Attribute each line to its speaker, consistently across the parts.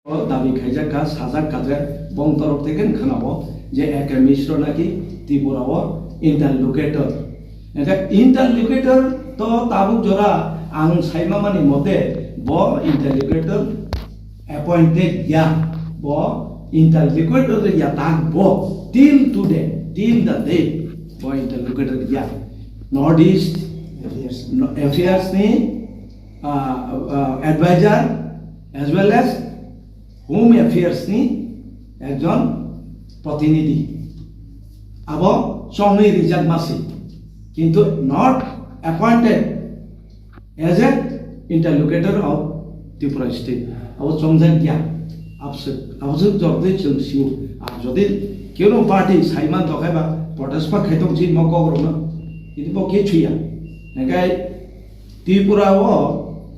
Speaker 1: দাবি খাইজাকা সাজাক কাজে বং তরফ থেকে খানাবো যে একে মিশ্র নাকি ত্রিপুরাও ইন্টারলোকেটর এটা ইন্টারলোকেটর তো তাবুক জরা আং সাইমামানি মতে ব ইন্টারলোকেটর অ্যাপয়েন্টেড ইয়া ব ইন্টারলোকেটর ইয়া তাক ব till today till the day ব ইন্টারলোকেটর ইয়া North East affairs ni advisor as well as home affairs নি একজন প্রতিনিধি আব সঙ্গে রিজার্ভ মাসি কিন্তু not appointed as a interlocutor of Tripura state আব সমঝান গিয়া আবসুক জবদে जों সিউ আর যদি কেউ পার্টি সাইমান দখাইবা প্রটেস্ট খাইতং জি মকগ্রম কিন্তু বকে ছুইয়া নাগাই ত্রিপুরাও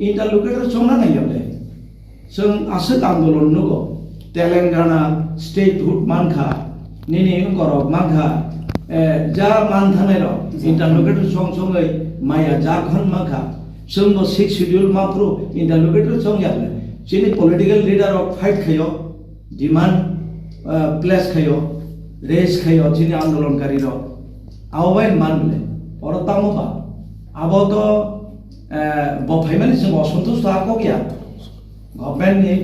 Speaker 1: ইন্টারলোকেটর সংনা নাইয়ালে जों आसुक आंदोलन नुगो तेलंगाना स्टेटहुड मानखा निनी गरब मानखा जा मानथानेर इंटरलोकेटर संसंगै माया झारखंड मानखा जोंबो 6 शेड्यूल माफ्रु इंटरलोकेटर संयाले जिनि पॉलिटिकल लीडर ऑफ फाइट खायो डिमांड प्लेस खायो रेस खायो जिनि आंदोलनकारी रो आवबाय मानले परतामबा आबो तो बफाइमानि जों असंतुष्ट आको गया गभर्नमेंट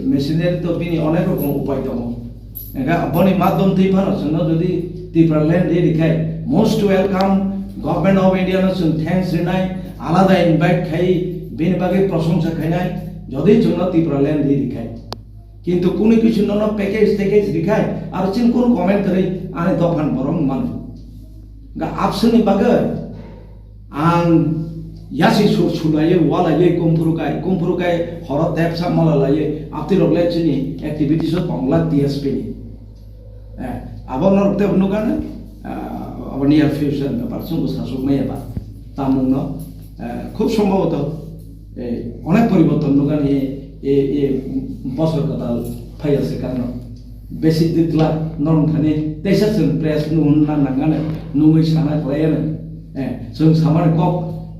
Speaker 1: मेसिनारि तो बिनि अनेक रकम उपाय दङ एगा बनि माध्यम दैफानो जोंनो जुदि ত্রিপুরা ল্যান্ড एरिखाय most welcome government of India नो जों थैंक्स रिनाय आलादा इनभाइट खाय बेनि बागै प्रशंसा खायनाय जदि जोंनो ত্রিপুরা ল্যান্ড एरिखाय किन्तु कुनि किछु न पैकेज रिखाय आरो जों कोन कमेन्ट करै आने दफान बरं मान गा आपसनि बागै आं यासी सुलाये वालाये कुमफुरुकाय हर देबसा मालालाये आपति रगले चिनि एक्टिविटीज बांग्ला डीएसपी नि आबन रक्ते बनुगाने अब नियर फ्यूचर पारसुं सासुक मेबा तामुंग खूब सम्भवत अनेक परिवर्तन नुगाने ए बसर कदाल फायासे कारण बेसि दितला नरम थाने तेसा जों प्रेस नुन नांगाने नुङै साना खलायानो जों सामार कप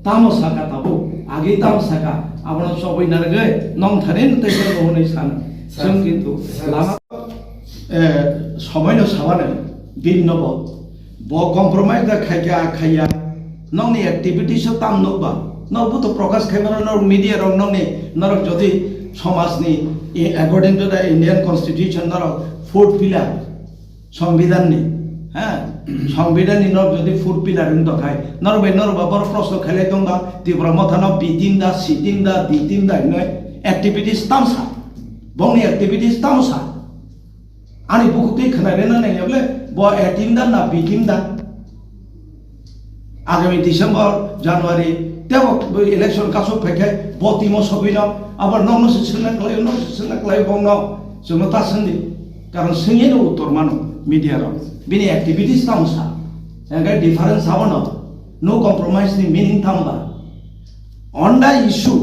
Speaker 1: तामो साका ताबो आगे तामो साका आपण सबै नारगै नং थारेन तैसे होनै सान जों किन्तु लामा समयनो साबानो बिननब ब कम्प्रोमाइज दा खाया नंनि एक्टिविटीज ताम नबा नबो तो प्रकाश खायमार नर मीडिया रं नंनि नर जदि समाजनि according to the Indian constitution नर फोर्थ पिलार संविधाननि संविधान नर जदि फुड पिलार दखाय नरबाय नरबा बर प्रश्न खेले दंबा त्रिपुरा मथाना बिटिं दा सिटिं दा दिटिं दा नो एक्टिविटीज तामसा बंनि एक्टिविटीज तामसा आनि बुकुति खनारे ना नायब्ले ब एटिं दा ना बिटिं दा आगामी डिसेम्बर जानुवारी तेव इलेक्शन कासो फैखे बतिमो सबिना आबार नंनो सिसना क्लाय बंनो जोंनो तासंदि कारण सिंगेनो उत्तर मानो मीडिया रो बिनि एक्टिविटीज तामसा एंगा डिफरेंस आवनो नो कम्प्रोमाइज नि मीनिंग थांबा on the issue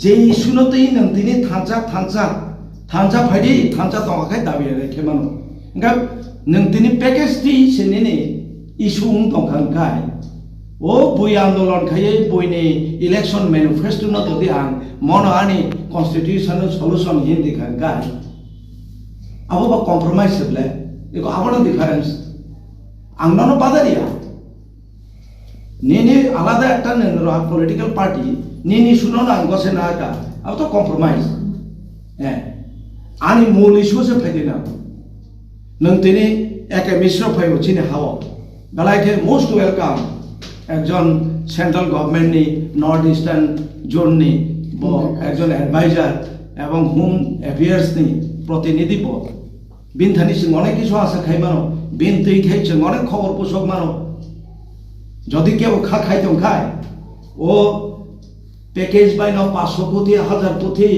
Speaker 1: J issue न तै नों दिनि थांचा फाइदि थांचा दंखाय दाबि रेखे मानो एंगा नों दिनि पैकेज ति सिनिनि इशू उं दंखाय ओ बुय आंदोलन खायै बुयनि इलेक्शन मैनिफेस्टो न दि आं मन आनि कन्स्टिट्यूशन सल्यूशन हिंदी खाय आबो कम्प्रोमाइज हेबले एको आवनो डिफरेंस आंनानो बादारिया नेने आलादा একটা पॉलिटिकल पार्टी नेने सुनो ना गसे ना का अब तो कम्प्रोमाइज आनि मूल इशू से फाइदिना नों तिनि एके मिश्र फाइव चिनि हाव बेलायके मोस्ट वेलकाम एकजन सेंट्रल गवर्नमेंट नि नॉर्थ ईस्टार्न जोन नि एकजन एडवाइजर एवं होम अफेयर्स नि प्रतिनिधि ब बिनथानि सिं अनेक किछु आशा खाइमानो बिन तै खाइ जों अनेक खबर पोसक मानो जदि केउ खा खाइतों खाय ओ पैकेज बायनो 500 कोटी 1000 कोटी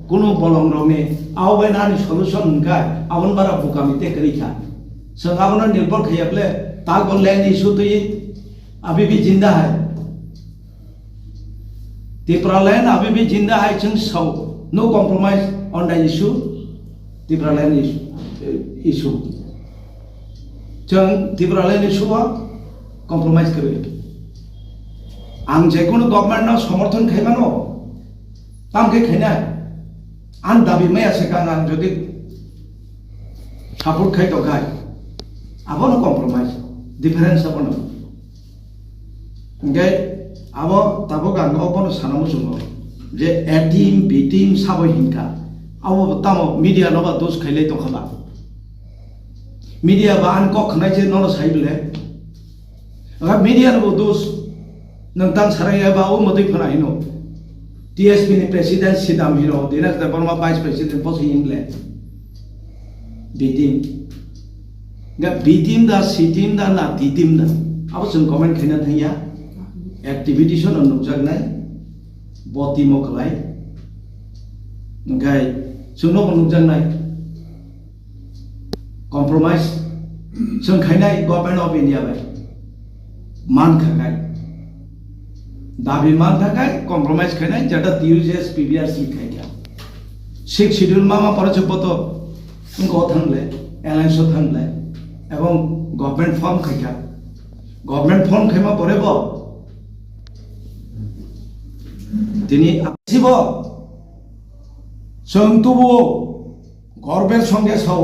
Speaker 1: कोनो बलं रंनि आवबाय नानि सल्यूशन खाय आवन बारा बुकामिते करिखा जों आवनो निर्भर खायाब्ले ताक लैंड इशू तो ये अभी भी जिंदा है त्रिपुरा लैंड अभी भी जिंदा है जों so no compromise on the issue Tripura land issue जों त्रिपुरा लैंड इशूआ कम्प्रोमाइज करे आं जेकुनु गवर्नमेंट समर्थन खाइबानो tamke khaina an dabi maya sekana jodi support khai to khai abono compromise difference abono ngai abo tabo gang abono sanamu jungo je a team b team sabo hinka abo tamo media no ba dos khaile to khaba media ba an ko khnai che no saibile aga media no dos nang tan saraya ba o modai phana hino TSP ni president sidam hino dinak da Burma vice president pos hingle b team ga b team da c team da na d team da abo jung comment khaina thaya activity son nukjak nai boti mo khlai ngai jungno nukjak nai compromise jung khainai government of India bai मान खाkai दाबी मान खाkai compromise khainai jata TUCS PBRC khaika six schedule mama parache poto unko thangle alliance thangle ebong government form khaika government form khaima porebo তিনি আসিব সন্তুবো গর্বের সঙ্গে সহ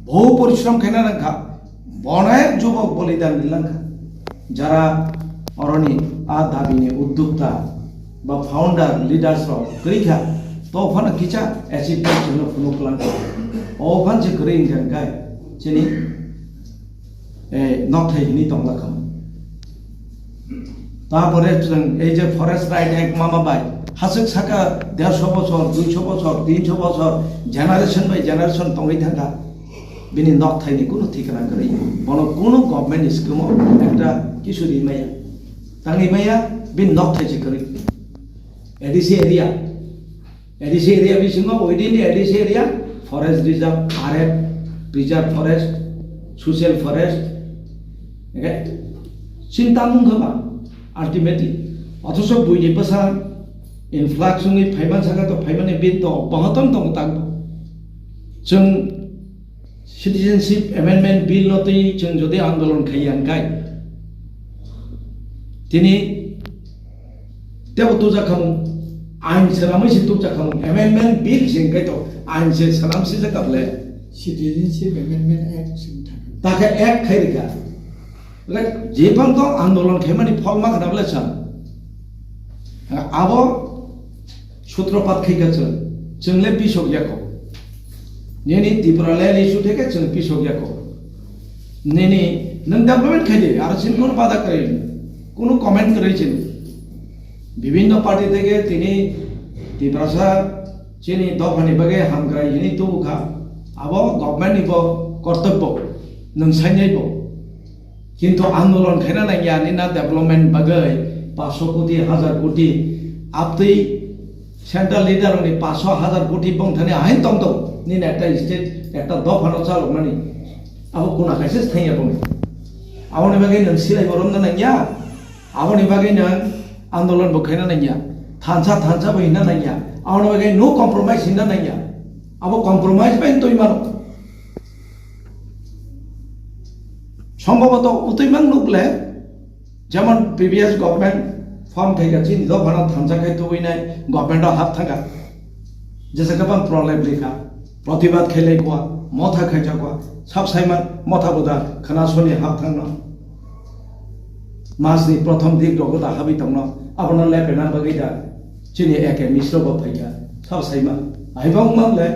Speaker 1: বহু পরিশ্রম খাইনা রাখা অনেক যুবক বলিদান দিলাঙ্কা যারা অরণি আ দাবিনি উদ্যোক্তা বা ফাউন্ডার লিডার্স করিখা তো ওখানে কিচা অ্যাচিভমেন্ট জন্য ফুনুকলাঙ্কা ওখান যে করে ইনগাঙ্কায় চিনি নকথাইনি তংলাখাম তারপরে এই যে ফরেস্ট রাইট এক মামা বাই হাসিক সাকা 150 বছর 200 বছর 300 বছর জেনারেশন বাই জেনারেশন তঙ্গই থাকা বিনি নক থাইনি কোনো ঠিকানা করে বনো কোনো গভর্নমেন্ট স্কিম একটা কিশোরী মাইয়া তাঙ্গি মাইয়া বিন নক থাইছে করে এডিসি এরিয়া বিসিং within ADC area forest reserve RF preserve forest social forest চিন্তা মুখবা ultimately অথচ বুঝি পাশা ইনফ্লাক্স সঙ্গে ফাইমান সাকা তো ফাইমানে বিন তো বহতন তো তাকবো जों সিটিজেনশিপ অ্যামেন্ডমেন্ট বিল নতই जों যদি আন্দোলন খাইয়াঙ্কাই তিনি তেও তো জাখামু আইন সালামই সিতু জাখামু অ্যামেন্ডমেন্ট বিল সিংকাই তো আইন সে সালাম সি জাকাবলে
Speaker 2: সিটিজেনশিপ অ্যামেন্ডমেন্ট অ্যাক্ট সিং থাকে
Speaker 1: তাকে এক খাইরিকা যে পর্যন্ত আন্দোলন খেমানি ফলমা খানাবলে চান আবো সূত্রপাত খাইকাছে जोंले बिसगियाखौ नेनि त्रिपुरालाय इशू থেকে जों बिसगियाखौ नेनि नों डेभलपमेंट खाइदे आरो जों কোনো বাধা করেন কোনো কমেন্ট করেছেন বিভিন্ন পার্টি থেকে তিনি ত্রিপুরা চিনি দফানি বাগে হামগ্রাই হিনি তুখা আবো গভর্নমেন্ট নিব কর্তব্য নং সাইনাইব কিন্তু আন্দোলন খাইনা নাইয়া নিনা ডেভেলপমেন্ট বাগে 500 কোটি 1000 কোটি আপতেই সেন্ট্রাল লিডার উনি 500,000 কোটি বংথানে আইন তন্ত নিন একটা স্টেট একটা দফানো চালক মানে আবো কোনা কাছে থাইয়া বনে আবনি বাগে নং সিলাই বরম না নাইয়া আবনি বাগে নং আন্দোলন বখাইনা নাইয়া থানসা বইনা নাইয়া আবনি বাগে নো কম্প্রোমাইজ হিনা নাইয়া আবো কম্প্রোমাইজ বাইন তৈ মানো সম্ভবত উতৈমাং নুকলে যেমন প্রিভিয়াস গভর্নমেন্ট फॉर्म थे गछि निदो भाना थांजा खाय तो वइनाय गवर्नमेंट हाथ थांगा जैसे कबां प्रॉब्लेम लेखा प्रतिबाद खेले कोआ मथा खायजा कोआ सब साइमान मथा बोदा खनासनि हाथ थांना मासनि प्रथम दिक दगदा हाबि तंनो आबना लेपेना बगैदा चिनि एके मिश्र ब फाइगा सब साइमा आइबां मानले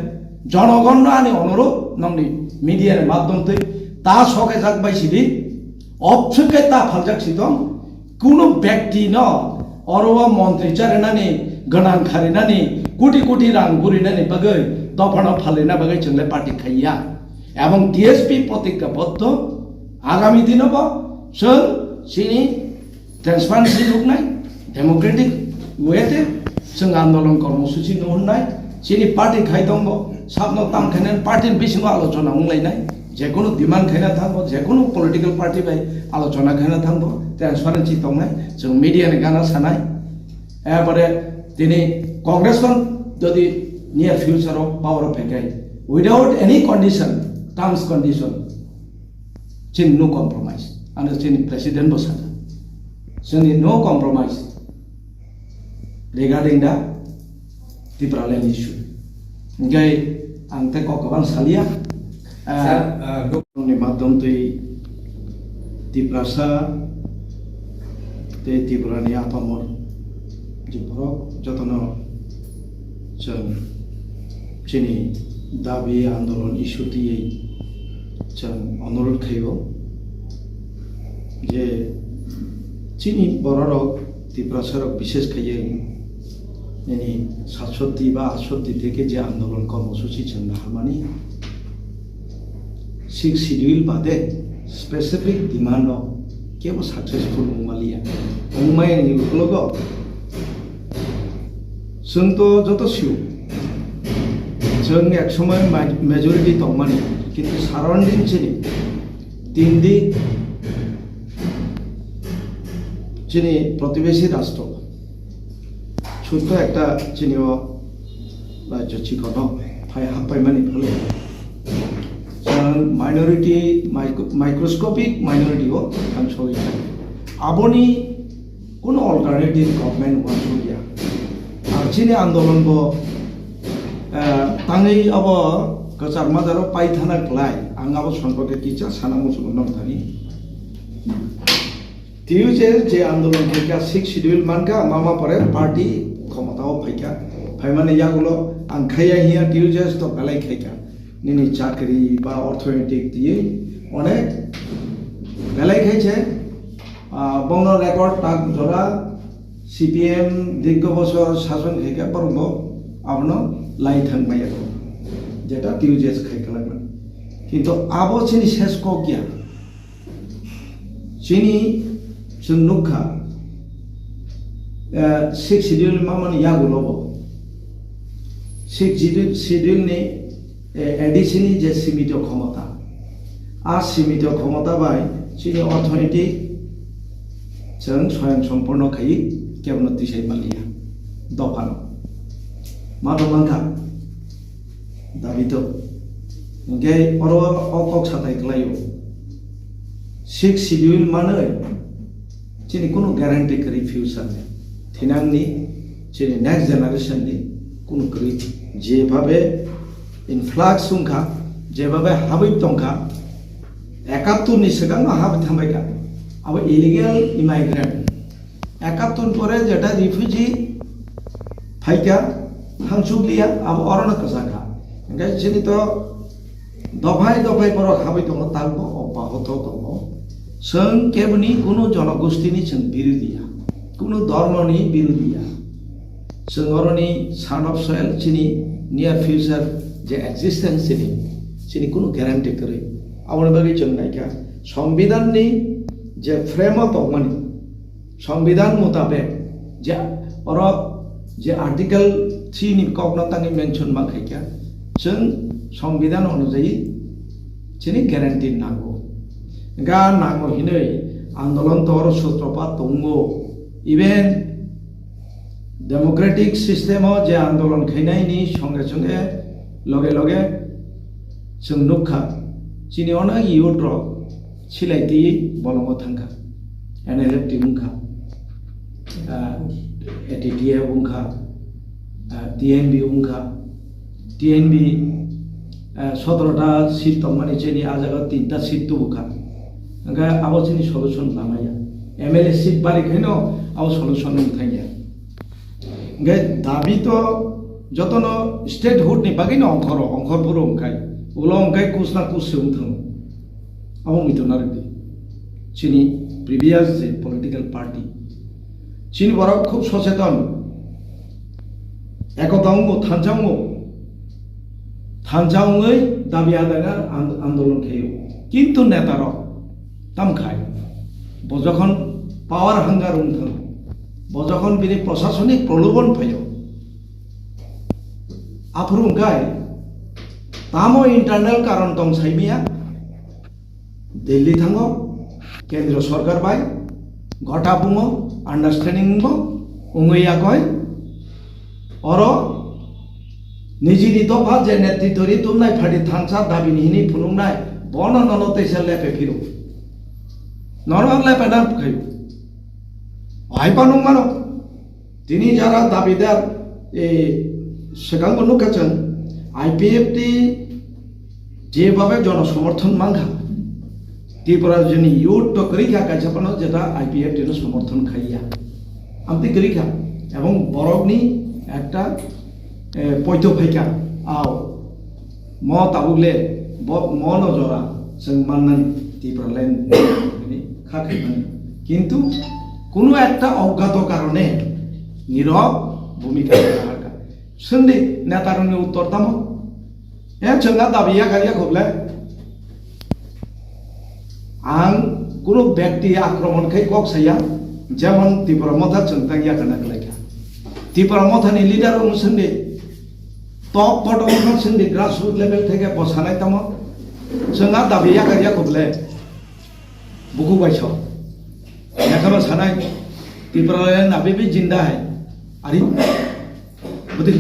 Speaker 1: जनगण आनि अनुरोध नंनि मीडिया माध्यम तै ता सके जाक बाइसिदि अफसके ता फालजाक सिदं কোনো ব্যক্তি ন অরবা মন্ত্রী চারেনানি গণাং খারিনানি কোটি কোটি রাং বুরিনানি বাগৈ দফানো ফালিনা বাগৈ जोंले পার্টি খাইয়া এবং টিএসপি প্রতিজ্ঞাবদ্ধ আগামী দিনব जों सिनि ट्रान्सपारेन्सि लुकनाय डेमोक्रेटिक वेते जों आन्दोलन कर्मसूचि नुहरनाय सिनि पार्टी खाइ दंब साबनो तामखायनाय पार्टी बिसिङाव आलोचना मुंलायनाय जेकुनु डिमान्ड खायना थांबो जेकुनु पलिटिकल पार्टी बाय आलोचना खायना थांबो ट्रान्सपारेन्सि दंनाय जों मिडियानि गाना सानाय एबारे दिनै कांग्रेसखौ যদি near future of power of फैकाय without any condition terms condition जों नो कम्प्रोमाइज आरो जोंनि प्रेसिडेन्ट बसाना जोंनि नो कम्प्रोमाइज रिगार्डिं दा Tipraland issue. Ngay ang te kokobang salia ni madom tui Tiprasa te Tiprani apamor jiborok jotono jeng chini dabi andolon issue ti jeng onurut khayo je chini bororok Tiprasarok বিশেষ খাইয়ে yani 67 বা 68 থেকে যে আন্দোলন কর্মসূচি ছিল harmony 6 schedule বাদে specific demand কেবল successful মুমালিয়া মুমাই नि लोगो जों तो যত সিউ जों এক সময় মেজরিটি তমানি কিন্তু সারাউন্ডিং চিনি তিন দিক চিনি প্রতিবেশী রাষ্ট্র ছোট্ট একটা চিনিও রাজ্য চিকন ফাই হাফাই মানে ফলে মাইনরিটি মাইক্রোস্কোপিক মাইনরিটিও आं सहिया आबोनी কোনো अल्टारनेटिव गभर्नमेंट वा सहिया आर चिनि आंदोलन बो ताङै अब गचार माजारो पाइ थाना क्लाय आं अब सम्पर्के किचा साना मुसुल नम थानि तिउ जे आंदोलन के 6 शिड्यूल मानका मामा परे पार्टी ক্ষমতাও ফাইকা ফাইমানে ইয়াগুলো আংখাইয়া হিয়া টিউজেস তো বেলাই খাইকা নিনি চাকরি বা অর্থনৈতিক দিয়ে অনেক বেলাই খাইছে বঙ্গ রেকর্ড টাক ধরা সিপিএম দীর্ঘ বছর শাসন খাইকা পরম আপনো লাই থাকমাইয়া যেটা টিউজেস খাইকা লাগবে কিন্তু আবো চিনি শেষ কিয়া চিনি जों नुखा 6 শিডিউল मामानि यागुलोबो 6 শিডিউল नि एडिशननि जे सीमित क्षमता आ सीमित क्षमता बाय चिनि अर्थनैतिक जों स्वयं सम्पूर्ण खाइ केवल दिसाइ मालिया दफान मादमांखा दाबितो नगे अरो अकक साथाय क्लायो 6 শিডিউল माने चिनि कोनो ग्यारेंटी करी फ्यूचर थिनांगनि चिनि नेक्स्ट जनरेशन नि कोनो करी जेभाबे इनफ्लक्स सुंखा जेभाबे हाबै दंखा 71 नि सिगां हाबै थांबायका अब इलिगेल इमाइग्रेंट 71 परे जेटा रिफ्यूजी फाइका हांसुग्लिया अब अरन कसाखा ओंखाय चिनि तो दफाय दफाय पर हाबै दङ तालबो अबाहत दङ जों केवलनि कोनो जनगोष्ठीनि जों बिरोधिया कोनो धर्मनि बिरोधिया जों अरनि सान अफ सयल चिनि नियर फ्यूचर जे एक्जिस्टेंस चिनि कोनो ग्यारेंटी करे आउन बागै जों नायका संविधाननि जे फ्रेमवर्क दंमोन संविधान मुताबिक जे आर्टिकल 3 नि कगनातानि मेंशन माखायका जों संविधान अनुযায়ী चिनि ग्यारेंटी नांगौ गा नांगौ हिनै आंदोलन तोर सूत्रपात दंगो इवेन डेमोक्रेटिक सिस्टेम जे आंदोलन खैनायनि संगे संगे लगे लगे जों नुखा चिनि अना युद्र सिलाइति बलंग थांखा एनएलएफ बुंखा एटीटीए बुंखा टीएनबी बुंखा टीएनबी 17टा सीट दंमानि चिनि आजागा 3टा सीट बुंखा ओंखाय आबो चिनि सल्यूशन लानाया एमएलए सीट बारिखैनो आबो सल्यूशन थांया ओंखाय दाबि तो जतन स्टेटहुड नि बागैनो अंखरपुर ओंखाय उलो ओंखाय कुसना कुसुम थां आबो मिथुना रेड्डी चिनि प्रिभियास जे पलिटिकल पार्टी चिनि बरक खूब सचेतन एकतांगो थानजाङै दाबि आदायना आंदोलन खायो किन्तु नेतार तामखाय बजखन पावर हांगार उंथां बजखन बिनि प्रशासनिक प्रलोभन फायो आफुरुंगाय तामो इंटरनल कारण दं साइमिया दिल्ली थांगो केंद्र सरकार बाय गटा बुङो आन्डारस्टेंडिंग बो उंगैया कय अरो निजिनि दफा जे नेतृत्वरि तुमनाय फादि थांसा दाबिनि हिनि फुलुंनाय बन ननतैसे लेपे फिरु नरम लेपे ना खायो हाइपानुं मानो তিনি যারা দাবিদার এই সেখান নুকাছেন আইপিএফটি যেভাবে জনসমর্থন মাঙ্গা ত্রিপুরা যিনি ইউথ তো করিখা কাছাপানো যেটা আইপিএফটির সমর্থন খাইয়া আমি করিখা এবং বরফনি একটা পৈত ফাইকা আও ম তাবুগলে ম নজরা जों মাননানি ত্রিপুরা ল্যান্ড খাখাইমানি কিন্তু কোনো একটা অজ্ঞাত কারণে নীরব ভূমিকা রাখা সন্ধি নেতারनि উত্তর তাম जोंना दाबिया गारिया खबले आं কোনো ব্যক্তি আক্রমণকে কক সাইয়া যেমন ত্রিপুরা মথা চন্তাঙ্গিয়া কানা গলাইকা ত্রিপুরা মথানি লিডার অনুসন্ধে টপ বটম সন্ধে গ্রাসরুট লেভেল থেকে বসানাই তাম जोंना दाबिया गारिया खबले बुकु बाइस एखनो सानाय ত্রিপুরা नाबे भी जिंदा है आरि बुद्धि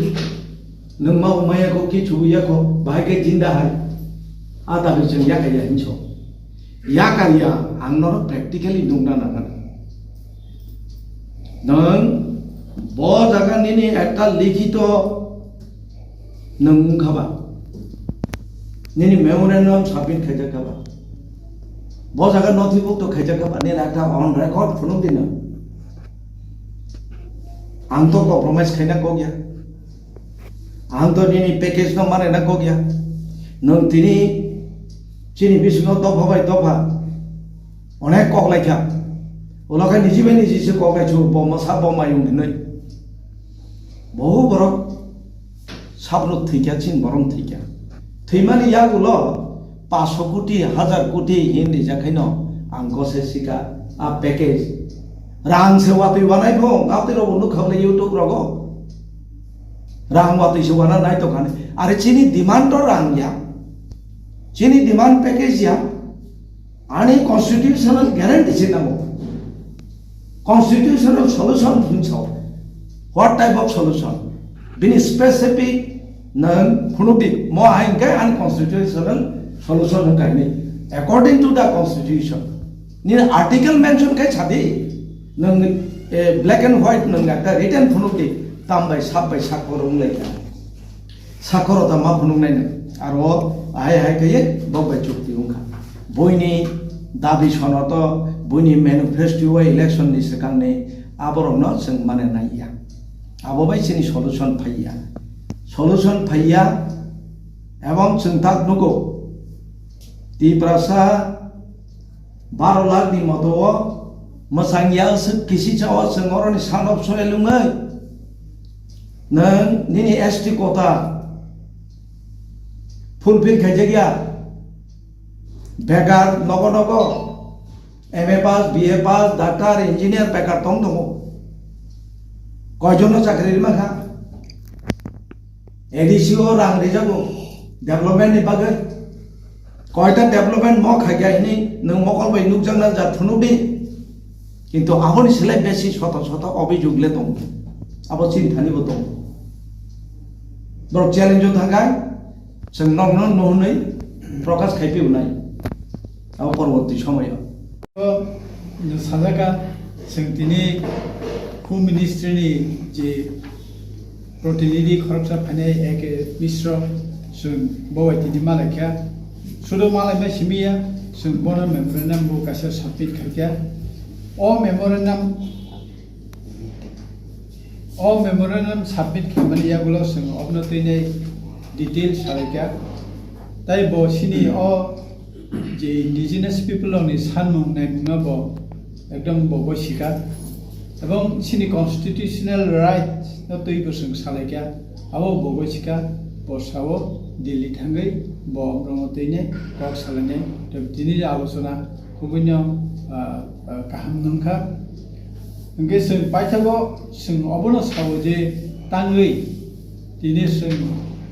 Speaker 1: नों मा उमायाखौ कि छुबैयाखौ बाहायके जिंदा है आ दाबि जों याकाया हिंसो याकारिया आंनो प्रेक्टिकली दंना नागान नों ब जागानि एकटा लिखित नों खाबा निनि मेमोरेन्डाम साबमिट खायजाखाबा ब जागा नथिभुक्त खायजाखाबा नि एकटा अन रेकर्ड फुनुं दिनो आं तो कम्प्रमाइज खायना को गया आं तो दिनै पेकेज न माने को गया नों तिनि चिनि बिसिङाव दफा बाय दफा अनेक कगलायखा उलाखाय निजिबाय निजिसो कगलायछु बमा सा बमा युंदिनै बहु बरक साबनु थैखा चिन बरम थैखा थैमानि यागुल 500 कोटी 1000 कोटी हिंदी जाखायनो आं गसे सिका आ पैकेज रां सेवाति बानायबो गावतिरो बनु खावले यूट्यूब रगो रां वाति सेवाना नाय तो खाने अरे चिनी डिमांड तो रां या चिनी डिमांड पैकेज या आणि कॉन्स्टिट्यूशनल गॅरंटी चिनामो कॉन्स्टिट्यूशनल सॉल्यूशन हिंसाव व्हाट टाइप ऑफ सॉल्यूशन बिनि स्पेसिफिक नों फुनुबि मो आइनके अनकॉन्स्टिट्यूशनल सॉल्यूशन होखायनि अकॉर्डिंग टू द कॉन्स्टिट्यूशन नि आर्टिकल मेंशन काय छादि नों ब्लैक एंड व्हाइट नों एकटा रिटन फुनुबि तामबाय साबबाय साखर उंलायका साखरता मा फुनुंनाय आरो आहाय हाय कये बबाय चुक्ति उंखा बयनि दाबि सनत बयनि मैनिफेस्टो इलेक्शन नि सिगांनि आबरनो जों माने नायया आबोबाय जोंनि सलुशन फैया एवं जों ताक नुगौ टिप्रासा 12 लाख नि मतो मोसांगिया किसी चावा जोंनि सान अफ सोयलुङै नों निनि एसटी कोटा फुलफिल खायजागिया बेकार नगो नगो एमए पास बीए पास डाक्टर इंजिनियर बेकार दं दङ कयजन चाकरि माखा एडिसिओ रां रिजागो डेभलपमेंट नि बागै कयटा डेभलपमेंट म खायगायनि नों मकलबाय नुकजांना जाथुनुबि किन्तु आबनि सिलाय बेसि शत शत अभियोगले दं आबो चिन्तानिबो दं बर चैलेंजो थांगाय जों नंगन नहुनै प्रकाश खायफिउनाय आबो परवर्ती समयाव
Speaker 2: साजाका जों दिनै होम मिनिस्ट्रिनि जे प्रतिनिधि खरबसा फाइनाय एके मिश्र जों बवायति मालायखा सुदो मालाय मा सिमिया जों बना मेमोरेन्डाम बो कासे सबमिट खायखा ओ मेमोरेन्डाम सबमिट खामानि यागुलो जों अबनतैनै डिटेल्स सालायखा ताइ बो सिनि ओ जे इंडिजिनास पिपल नि सानमुं नायमुङा बो एकदम बो सिका এবং सिनि कन्स्टिट्यूशनल राइट्स न तै बोसों सालायखा आबो बो सिका बसावो दिल्ली थांगै बो ब्रह्मतैने कक सालायनाय तो दिनै आलोचना खुबैनो गाहाम नंखा ओंगे जों पाइथागो जों अबनो सावो जे तांगै दिनै जों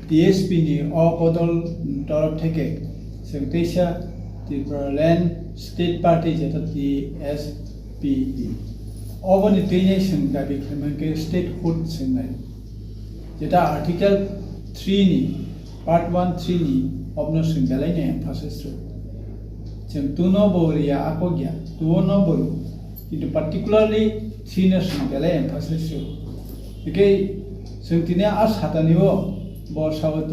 Speaker 2: डीएसपी नि अपदल तरफ থেকে जों दैसा त्रिपुरा लैंड स्टेट पार्टी जेटा टीएसपी अबनि दैनै जों दाबि खालामनाय स्टेटहुड सोंनाय जेटा आर्टिकल 3 नि पार्ट 1 3 नि अबनो जों गालायनाय एम्फासिस जों तुनो बोरिया आकोगिया तुनो बोरु किन्तु पार्टिकुलारली 3 ने जों गालाय एम्फासिस बेकै जों दिनै आर सातानिबो ब सावति